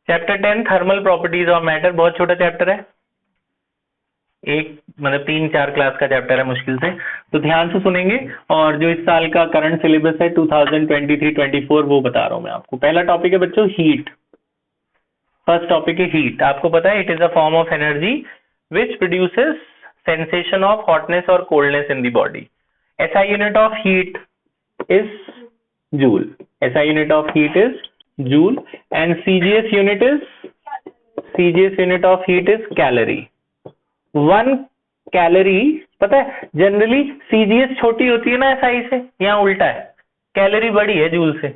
Chapter 10 thermal properties of matter, बहुत छोटा chapter है, एक मतलब 3-4 क्लास का चैप्टर है मुश्किल से, तो ध्यान से सुनेंगे। और जो इस साल का करंट सिलेबस है 2023-24 वो बता रहा हूँ मैं आपको। पहला टॉपिक है बच्चों हीट। फर्स्ट टॉपिक है हीट। आपको पता है it is a form of energy which produces sensation of hotness और coldness in the body. SI unit of heat is joule. SI unit of heat is joule and CGS unit of heat is calorie. 1 calorie, पता है generally CGS छोटी होती है ना SI से, यहाँ उल्टा है, कैलोरी बड़ी है जूल से।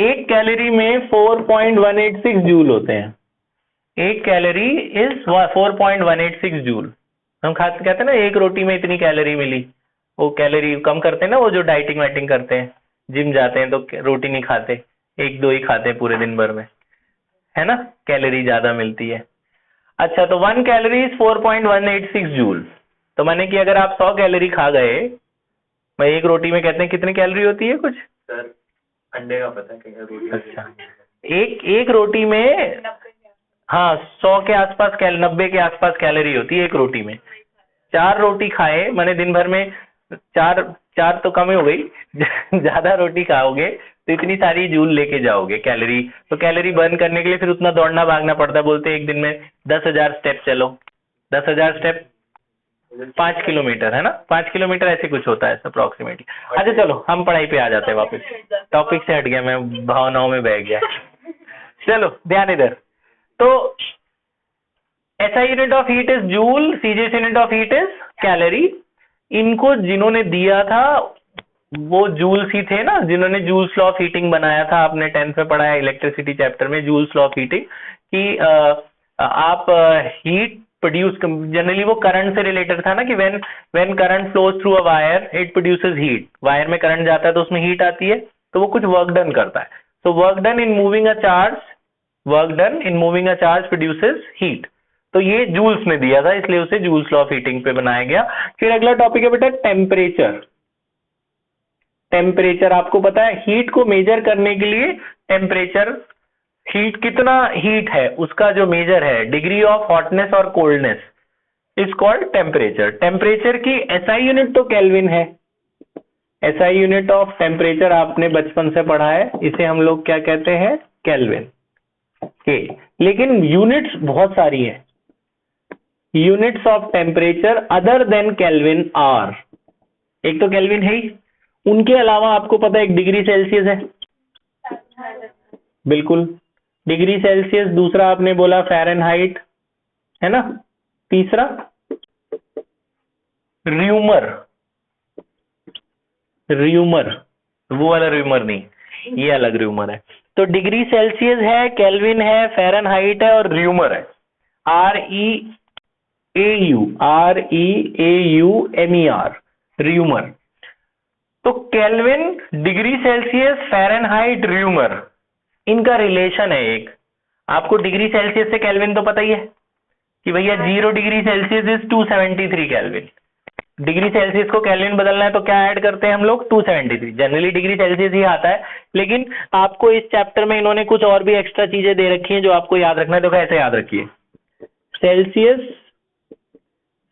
1 कैलोरी में 4.186 जूल होते हैं। 1 कैलोरी इज 4.186 जूल। हम कहते हैं ना एक रोटी में इतनी कैलोरी मिली, वो कैलोरी कम करते हैं ना, वो जो डाइटिंग वाइटिंग करते हैं, जिम जाते हैं तो रोटी नहीं खाते, 1-2 ही खाते हैं पूरे दिन भर में, है ना, कैलोरी ज्यादा मिलती है। अच्छा, तो 1 कैलोरी इज 4.186 जूल। तो माने कि अगर आप 100 कैलोरी खा गए, मैं एक रोटी में कहते हैं कितनी कैलोरी होती है कुछ सर, अंडे का पता है रोटी। अच्छा, एक रोटी में हाँ 100 के आसपास 90 के आसपास कैलोरी होती है एक रोटी में। 4 रोटी खाए माने दिन भर में 4 तो कम ही हो गई ज्यादा रोटी खाओगे तो इतनी सारी जूल लेके जाओगे कैलोरी। तो कैलोरी बर्न करने के लिए फिर उतना दौड़ना भागना पड़ता है। बोलते हैं एक दिन में 10,000 स्टेप चलो, 10,000 स्टेप 5 किलोमीटर है ना, 5 किलोमीटर ऐसे कुछ होता है अप्रोक्सीमेटली। अच्छा चलो हम पढ़ाई पे आ जाते हैं वापस, टॉपिक से हट गया मैं, भावनाओं में बह गया। चलो ध्यान इधर। तो SI unit of heat is joule, CGS unit of heat is calorie. इनको जिन्होंने दिया था वो जूल्स ही थे ना, जिन्होंने जूल्स लॉ ऑफ हीटिंग बनाया था। आपने 10th में पढ़ा है इलेक्ट्रिसिटी चैप्टर में जूल्स लॉ ऑफ हीटिंग कि आप हीट प्रोड्यूस, जनरली वो करंट से रिलेटेड था ना कि when current flows through a wire it produces heat. Wire में करंट जाता है तो उसमें हीट आती है, तो वो कुछ वर्क डन करता है। तो work done in moving a charge produces heat. तो ये जूल्स ने दिया था, इसलिए उसे जूल्स लॉ ऑफ हीटिंग पे बनाया गया। फिर अगला टॉपिक है बेटा टेम्परेचर। टेम्परेचर आपको पता है हीट को मेजर करने के लिए टेम्परेचर, हीट कितना हीट है उसका जो मेजर है, डिग्री ऑफ हॉटनेस और coldness is called temperature. Temperature की SI यूनिट तो केल्विन है। SI यूनिट ऑफ टेम्परेचर आपने बचपन से पढ़ा है, इसे हम लोग क्या कहते हैं, केल्विन के। लेकिन यूनिट्स बहुत सारी है। Units of temperature other than Kelvin are, एक तो केल्विन है ही, उनके अलावा आपको पता है एक डिग्री सेल्सियस है, बिल्कुल डिग्री सेल्सियस। दूसरा आपने बोला फ़ारेनहाइट है ना, तीसरा र्यूमर, वो वाला र्यूमर नहीं, ये अलग र्यूमर है। तो डिग्री सेल्सियस है, केल्विन है, फ़ारेनहाइट है और र्यूमर है, REAUMER, र्यूमर। तो kelvin, degree Celsius, Fahrenheit, rumour, इनका रिलेशन है एक। आपको डिग्री सेल्सियस से केल्विन तो पता ही है कि भैया 0 degree Celsius is 273 kelvin. Degree Celsius को केल्विन बदलना है तो क्या ऐड करते हैं हम लोग, 273। जनरली डिग्री सेल्सियस ही आता है, लेकिन आपको इस चैप्टर में इन्होंने कुछ और भी एक्स्ट्रा चीजें दे रखी हैं जो आपको याद रखना है। तो कैसे याद रखिए, सेल्सियस,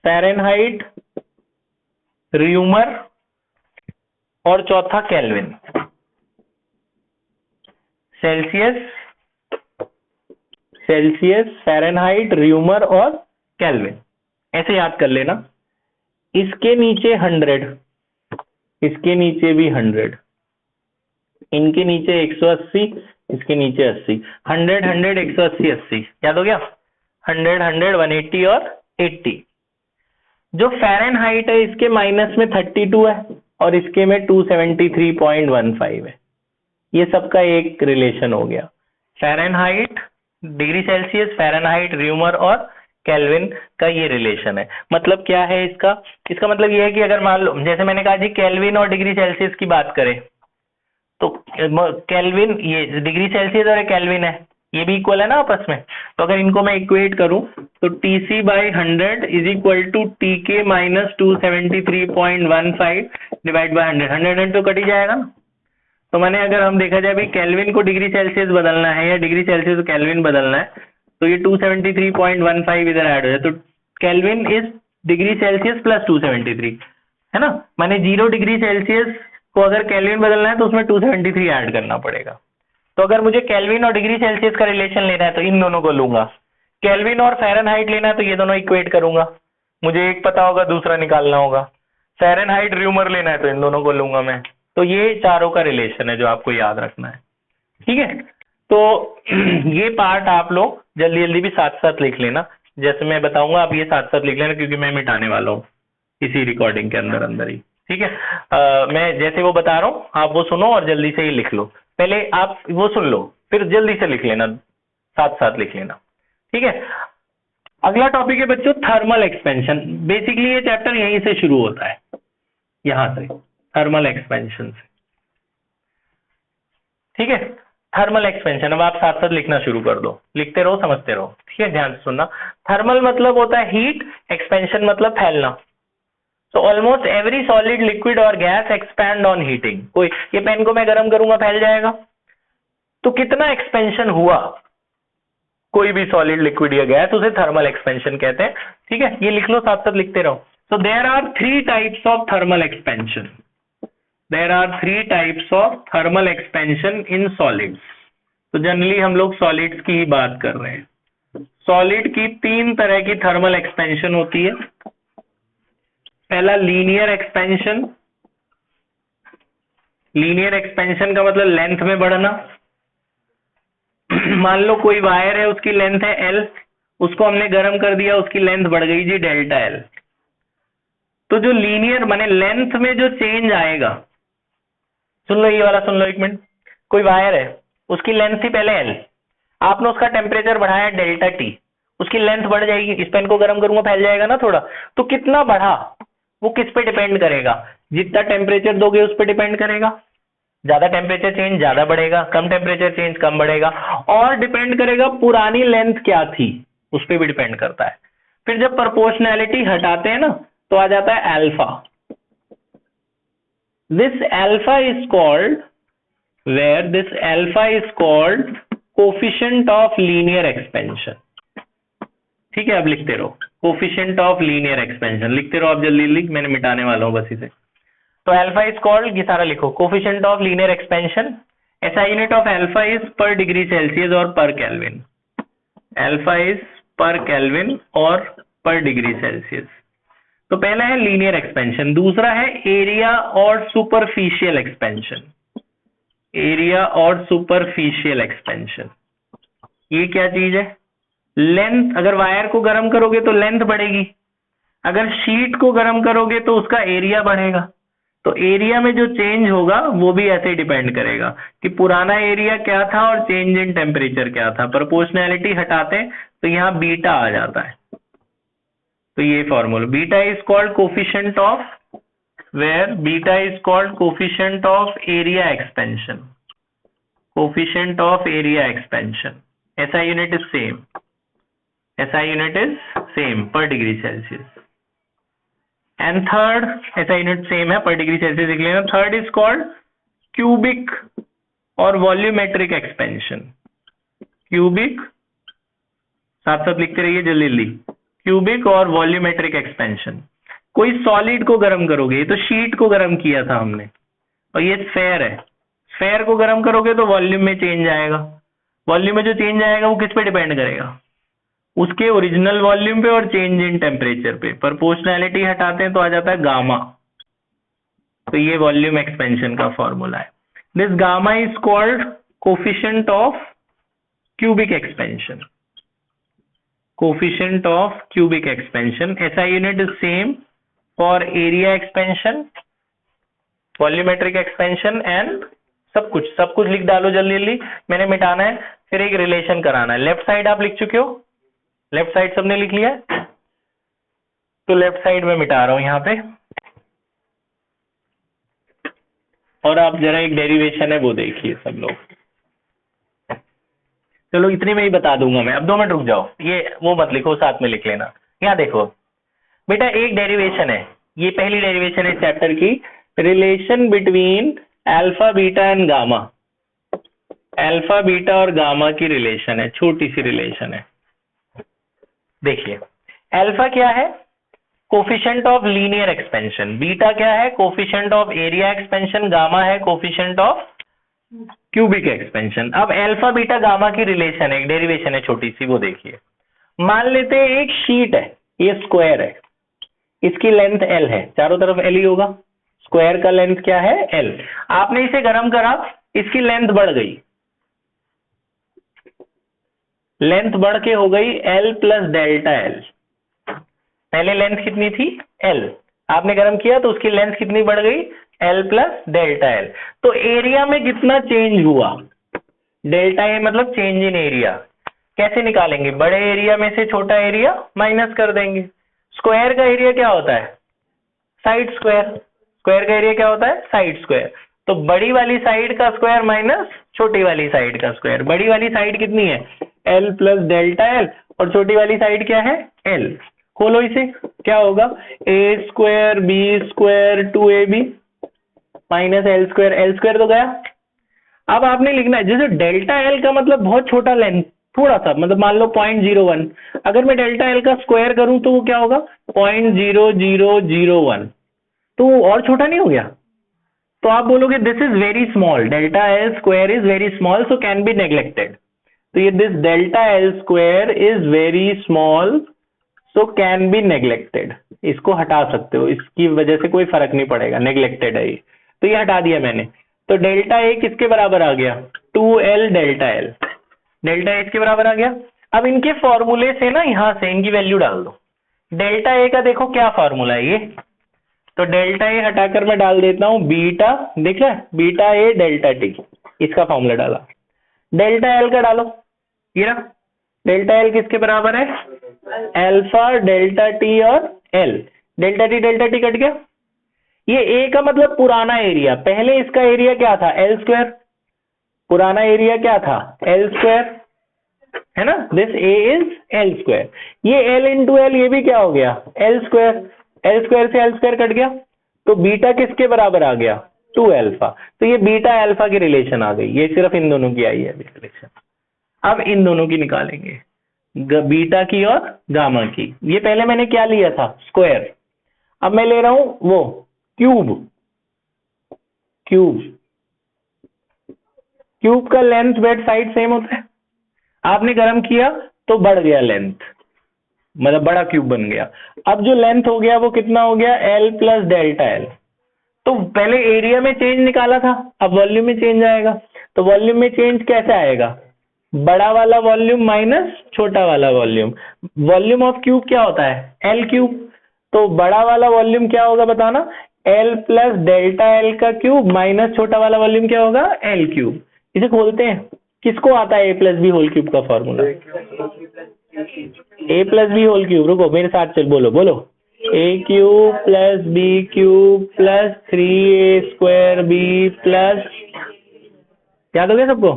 फ़ारेनहाइट, र्यूमर और चौथा केल्विन। सेल्सियस, फ़ारेनहाइट, र्यूमर और केल्विन, ऐसे याद कर लेना। इसके नीचे 100, इसके नीचे भी 100, इनके नीचे 180, इसके नीचे 80, 100 100 180 80, याद हो गया, 100 100 180 और 80। जो फ़ारेनहाइट है इसके माइनस में 32 है और इसके में 273.15 है। ये सबका एक रिलेशन हो गया, Fahrenheit, degree Celsius, Fahrenheit, rumour और केल्विन का ये रिलेशन है। मतलब क्या है इसका मतलब ये है कि अगर मान लो जैसे मैंने कहा जी केल्विन और डिग्री सेल्सियस की बात करें तो केल्विन, ये डिग्री सेल्सियस और केल्विन है, ये भी इक्वल है ना आपस में। तो अगर इनको मैं इक्वेट करूं तो TC/100 is equal to TK minus 273.15 divide by 100। 100 तो कट ही जाएगा ना, तो मैंने अगर हम देखा जाए भाई केल्विन को डिग्री सेल्सियस बदलना है या डिग्री सेल्सियस को केल्विन बदलना है, तो ये 273.15 इधर ऐड हो जाए, तो kelvin is degree Celsius plus 273, है ना। माने 0 डिग्री सेल्सियस को अगर केल्विन बदलना है तो उसमें 273 ऐड करना पड़ेगा। तो अगर मुझे केल्विन और डिग्री सेल्सियस का रिलेशन लेना है तो इन दोनों को लूंगा, केल्विन और फ़ारेनहाइट लेना है तो ये दोनों इक्वेट करूंगा, मुझे एक पता होगा दूसरा निकालना होगा। फ़ारेनहाइट र्यूमर लेना है तो इन दोनों को लूंगा मैं। तो ये चारों का रिलेशन है जो आपको याद रखना है, ठीक है। तो ये पार्ट आप लोग जल्दी जल्दी भी साथ साथ लिख लेना, जैसे मैं बताऊंगा आप ये साथ साथ लिख लेना, क्योंकि मैं मिटाने वाला हूँ इसी रिकॉर्डिंग के अंदर अंदर ही, ठीक है। मैं जैसे वो बता रहा हूँ आप वो सुनो और जल्दी से ही लिख लो। पहले आप वो सुन लो फिर जल्दी से लिख लेना, साथ साथ लिख लेना, ठीक है। अगला टॉपिक है बच्चों थर्मल एक्सपेंशन। बेसिकली ये चैप्टर यहीं से शुरू होता है, यहां से, थर्मल एक्सपेंशन से, ठीक है। थर्मल एक्सपेंशन, अब आप साथ साथ लिखना शुरू कर दो, लिखते रहो समझते रहो, ठीक है। ध्यान से सुनना। थर्मल मतलब होता है हीट, एक्सपेंशन मतलब फैलना। So almost every solid liquid और गैस एक्सपैंड ऑन हीटिंग। कोई ये पेन को मैं गर्म करूंगा फैल जाएगा, तो कितना एक्सपेंशन हुआ कोई भी सॉलिड लिक्विड या गैस, उसे थर्मल एक्सपेंशन कहते हैं, ठीक है। ये लिख लो साथ साथ लिखते रहो। So there are 3 types of thermal expansion. There are 3 types of thermal expansion in solids. तो जनरली हम लोग सॉलिड्स की ही बात कर रहे हैं। सॉलिड की 3 तरह की थर्मल एक्सपेंशन होती है। पहला लीनियर एक्सपेंशन। लीनियर एक्सपेंशन का मतलब लेंथ में बढ़ना। मान लो कोई वायर है उसकी लेंथ है L, उसको हमने गर्म कर दिया, उसकी लेंथ बढ़ गई जी डेल्टा L। तो जो लीनियर माने लेंथ में जो चेंज आएगा, सुन लो ये वाला सुन लो एक मिनट। कोई वायर है उसकी लेंथ थी पहले L, आपने उसका टेम्परेचर बढ़ाया डेल्टा T, उसकी लेंथ बढ़ जाएगी। इस पेन को गर्म करूंगा फैल जाएगा ना थोड़ा, तो कितना बढ़ा वो किस पे डिपेंड करेगा, जितना टेम्परेचर दोगे उस पर डिपेंड करेगा। ज्यादा टेम्परेचर चेंज ज्यादा बढ़ेगा, कम टेम्परेचर चेंज कम बढ़ेगा, और डिपेंड करेगा पुरानी लेंथ क्या थी उस पर भी डिपेंड करता है। फिर जब प्रोपोर्शनैलिटी हटाते हैं ना तो आ जाता है alpha. This alpha is called where this alpha is called coefficient of linear expansion, ठीक है। अब लिखते रहो कोफिशिएंट ऑफ लीनियर एक्सपेंशन, लिखते रहो आप जल्दी जल्दी, मैंने मिटाने वाला हूं बस इसे। तो अल्फा इज कॉल्ड, ये सारा लिखो, coefficient of linear expansion. SI unit of alpha is पर डिग्री सेल्सियस और पर केल्विन। अल्फा इज पर केल्विन और पर डिग्री सेल्सियस। तो पहला है लीनियर एक्सपेंशन, दूसरा है एरिया और सुपरफिशियल एक्सपेंशन। एरिया और सुपरफिशियल एक्सपेंशन, ये क्या चीज है? लेंथ, अगर वायर को गर्म करोगे तो लेंथ बढ़ेगी, अगर शीट को गर्म करोगे तो उसका एरिया बढ़ेगा। तो एरिया में जो चेंज होगा वो भी ऐसे डिपेंड करेगा कि पुराना एरिया क्या था और चेंज इन टेम्परेचर क्या था। प्रोपोर्शनैलिटी हटाते हैं तो यहाँ बीटा आ जाता है। तो ये formula, beta is called coefficient of where beta is called coefficient of area expansion. Coefficient of area expansion. SI unit is same, SI unit is same per degree Celsius. And third SI unit same है per degree Celsius लिख लेना। Third is called cubic और volumetric expansion. Cubic, साथ साथ लिखते रहिए जल्दी जल्दी, क्यूबिक और वॉल्यूमेट्रिक एक्सपेंशन। कोई सॉलिड को गर्म करोगे, तो शीट को गर्म किया था हमने और ये स्फेयर है, स्फेयर को गर्म करोगे तो वॉल्यूम में चेंज आएगा। वॉल्यूम में जो चेंज आएगा वो किस पे डिपेंड करेगा? उसके ओरिजिनल वॉल्यूम पे और चेंज इन टेम्परेचर पे। प्रोपोर्शनैलिटी हटाते हैं तो आ जाता है गामा। तो ये वॉल्यूम एक्सपेंशन का फॉर्मूला है। This gamma is called coefficient of cubic expansion. Coefficient of cubic expansion. SI unit is same for area expansion, volumetric expansion and सब कुछ लिख डालो जल्दी जल्दी, मैंने मिटाना है। फिर एक रिलेशन कराना है। लेफ्ट साइड आप लिख चुके हो, लेफ्ट साइड सबने लिख लिया है, तो लेफ्ट साइड में मिटा रहा हूं यहां पे। और आप जरा एक डेरिवेशन है वो देखिए सब लोग। चलो इतने में ही बता दूंगा मैं, अब 2 मिनट रुक जाओ, ये वो मत लिखो, साथ में लिख लेना। यहाँ देखो बेटा, एक डेरिवेशन है, ये पहली डेरिवेशन है चैप्टर की, relation between alpha beta and gamma, alpha beta और गामा की रिलेशन है, छोटी सी रिलेशन है। देखिए अल्फा क्या है, coefficient of linear expansion, beta क्या है, coefficient of area expansion, gamma है कोफिशिएंट ऑफ क्यूबिक एक्सपेंशन। अब अल्फा बीटा गामा की रिलेशन है, एक डेरिवेशन है छोटी सी, वो देखिए। मान लेते हैं एक शीट है, ये स्क्वायर है, इसकी लेंथ एल है, चारों तरफ एल ही होगा, स्क्वायर का लेंथ क्या है, एल। आपने इसे गर्म करा, इसकी लेंथ बढ़ गई, लेंथ बढ़ के हो गई एल प्लस डेल्टा एल। पहले लेंथ कितनी थी, एल, आपने गर्म किया तो उसकी लेंथ कितनी बढ़ गई, एल प्लस डेल्टा एल। तो एरिया में कितना चेंज हुआ, डेल्टा ए मतलब चेंज इन एरिया। कैसे निकालेंगे, बड़े एरिया में से छोटा एरिया माइनस कर देंगे। स्क्वायर का एरिया क्या होता है, साइड स्क्वायर, स्क्वायर का एरिया क्या होता है, साइड स्क्वायर। तो बड़ी वाली साइड का स्क्वायर माइनस छोटी वाली साइड का स्क्वायर। बड़ी वाली साइड कितनी है, एल प्लस डेल्टा एल, और छोटी वाली साइड क्या है, एल। खोलो इसे, क्या होगा, A square B square 2ab minus L square तो गया। अब आपने लिखना है, जैसे डेल्टा एल का मतलब बहुत छोटा लेंथ, थोड़ा सा, मतलब मान लो 0.01, अगर मैं डेल्टा एल का स्क्वायर करूं तो वो क्या होगा, 0.0001, तो वो और छोटा नहीं हो गया। तो आप बोलोगे this is very small, delta L square is very small so can be neglected. तो ये this delta L square is very small so can be neglected, इसको हटा सकते हो, इसकी वजह से कोई फर्क नहीं पड़ेगा, नेग्लेक्टेड है ये, तो ये हटा दिया मैंने। तो डेल्टा ए किसके बराबर आ गया, 2l delta L, delta A इसके बराबर आ गया। अब इनके फॉर्मूले से ना, यहां से इनकी वैल्यू डाल दो। डेल्टा ए का देखो क्या फॉर्मूला है ये, तो डेल्टा ए हटाकर मैं डाल देता हूं बीटा, देख रहा है, बीटा ए डेल्टा टी, इसका फॉर्मूला डाला। डेल्टा एल का डालो, ये ना, डेल्टा एल किसके बराबर है, अल्फा डेल्टा टी और एल, डेल्टा टी कट गया। ये ए का मतलब पुराना एरिया, पहले इसका एरिया क्या था, एल स्क्वायर, पुराना एरिया क्या था, एल स्क्वायर, है ना, this A is L square. ये एल इंटू एल, ये भी क्या हो गया, एल स्क्वायर, एल स्क्वायर से एल स्क्वायर कट गया, तो बीटा किसके बराबर आ गया, 2 अल्फा। तो ये बीटा अल्फा की रिलेशन आ गई, ये सिर्फ इन दोनों की आई है रिलेशन। अब इन दोनों की निकालेंगे, बीटा की और गामा की। ये पहले मैंने क्या लिया था, स्क्वायर, अब मैं ले रहा हूं वो क्यूब, क्यूब, क्यूब का लेंथ बेड साइड सेम होता है, आपने गर्म किया तो बढ़ गया लेंथ, मतलब बड़ा क्यूब बन गया। अब जो लेंथ हो गया वो कितना हो गया, एल प्लस डेल्टा एल। तो पहले एरिया में चेंज निकाला था, अब वॉल्यूम में चेंज आएगा। तो वॉल्यूम में चेंज कैसे आएगा, बड़ा वाला वॉल्यूम माइनस छोटा वाला वॉल्यूम। वॉल्यूम ऑफ क्यूब क्या होता है, एल क्यूब। तो बड़ा वाला वॉल्यूम क्या होगा बताना, एल प्लस डेल्टा एल का क्यूब माइनस छोटा वाला वॉल्यूम क्या होगा, एल क्यूब। इसे खोलते हैं, किसको आता है A plus B whole cube का formula, A plus B whole cube, रुको मेरे साथ चल, बोलो बोलो, A cube plus B cube plus 3a square B plus, याद हो गया सबको,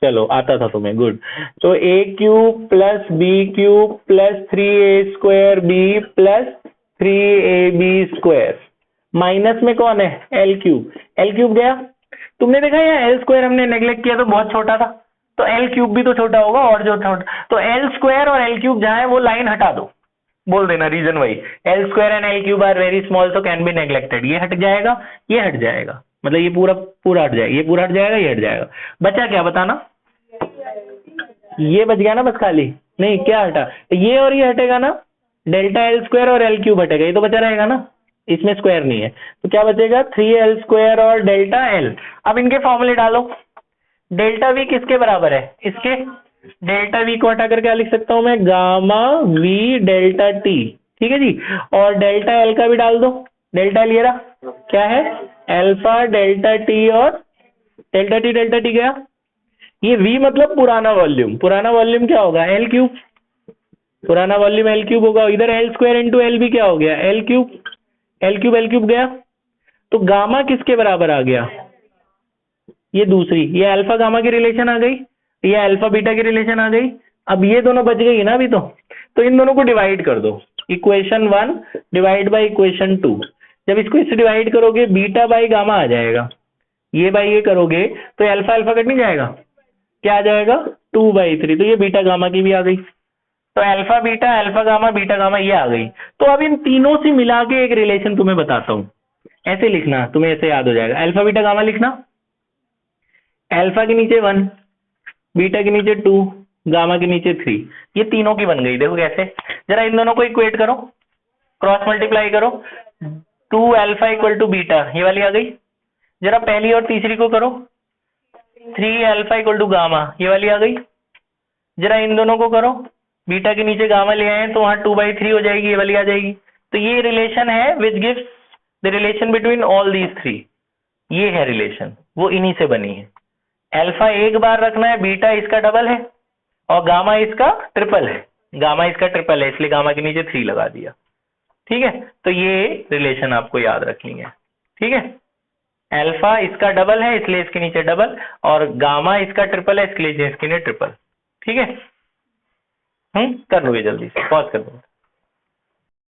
चलो आता था तुम्हें, गुड। तो A cube plus B cube plus 3a square B plus 3ab square, minus में कौन है, एल क्यूब, एल क्यूब गया। तुमने देखा यहाँ एल स्क्वायर हमने नेग्लेक्ट किया तो बहुत छोटा था, तो एल क्यूब भी तो छोटा होगा, और जो छोटा, तो एल स्क्वायर और एल क्यूब जहां है वो लाइन हटा दो, बोल देना रीजन वही, l square and l cube are very small so can be neglected. ये हट जाएगा, ये हट जाएगा, मतलब ये पूरा पूरा हट जाएगा, ये पूरा हट जाएगा, ये हट जाएगा, बचा क्या बताना, ये बच गया ना बस खाली, नहीं क्या हटा, ये और ये हटेगा ना, डेल्टा एल स्क्वायर और एल क्यूब हटेगा, ये तो बचा रहेगा ना, इसमें स्क्वायर नहीं है, तो क्या बचेगा 3l स्क्वायर और डेल्टा एल। अब इनके फॉर्मूले डालो, डेल्टा वी किसके बराबर है, इसके, डेल्टा वी को हटाकर क्या लिख सकता हूं मैं, गामा वी डेल्टा टी, ठीक है जी। और डेल्टा एल का भी डाल दो, डेल्टा एल ये रहा, क्या है, अल्फा डेल्टा टी और डेल्टा टी गया। ये वी मतलब पुराना वॉल्यूम, पुराना वॉल्यूम क्या होगा, एल क्यूब, पुराना वॉल्यूम एल क्यूब होगा। इधर एल स्क्वायर इंटू एल भी क्या हो गया, एल क्यूब, एल क्यूब गया। तो गामा किसके बराबर आ गया, ये दूसरी, ये अल्फा गामा की रिलेशन आ गई, ये अल्फा बीटा की रिलेशन आ गई। अब ये दोनों बच गई ना अभी, तो इन दोनों को डिवाइड कर दो, इक्वेशन 1 डिवाइड बाई इक्वेशन 2। जब इसको इससे डिवाइड करोगे बीटा बाई गामा आ जाएगा, ये बाई ये करोगे तो अल्फा अल्फा कट नहीं जाएगा, क्या आ जाएगा 2/3। तो ये बीटा गामा की भी आ गई। तो अल्फा गामा ये आ गई। तो अब इन तीनों से मिला के एक रिलेशन तुम्हें बताता हूं, ऐसे लिखना, तुम्हें ऐसे याद हो जाएगा। अल्फा बीटा गामा लिखना, अल्फा के नीचे 1, बीटा के नीचे 2, गामा के नीचे 3। ये तीनों की बन गई। देखो कैसे, जरा इन दोनों को इक्वेट करो, क्रॉस मल्टीप्लाई करो। 2 अल्फा इक्वल टू बीटा, ये वाली आ गई। जरा पहली और तीसरी को करो, 3 अल्फा इक्वल टू गामा, ये वाली आ गई। जरा इन दोनों को करो, बीटा के नीचे गामा ले आए तो वहां 2/3 हो जाएगी, ये वाली आ जाएगी। तो ये रिलेशन है which gives the relation between all these 3। ये है रिलेशन, वो इन्हीं से बनी है। अल्फा एक बार रखना है, बीटा इसका डबल है और गामा इसका ट्रिपल है। गामा इसका ट्रिपल है, इसलिए गामा के नीचे 3 लगा दिया। ठीक है, तो ये रिलेशन आपको याद रखनी है। ठीक है, अल्फा इसका डबल है इसलिए इसके नीचे डबल, और गामा इसका ट्रिपल है इसके लिए इसके नीचे ट्रिपल। ठीक है, कर लोगे जल्दी से, पॉज कर दो।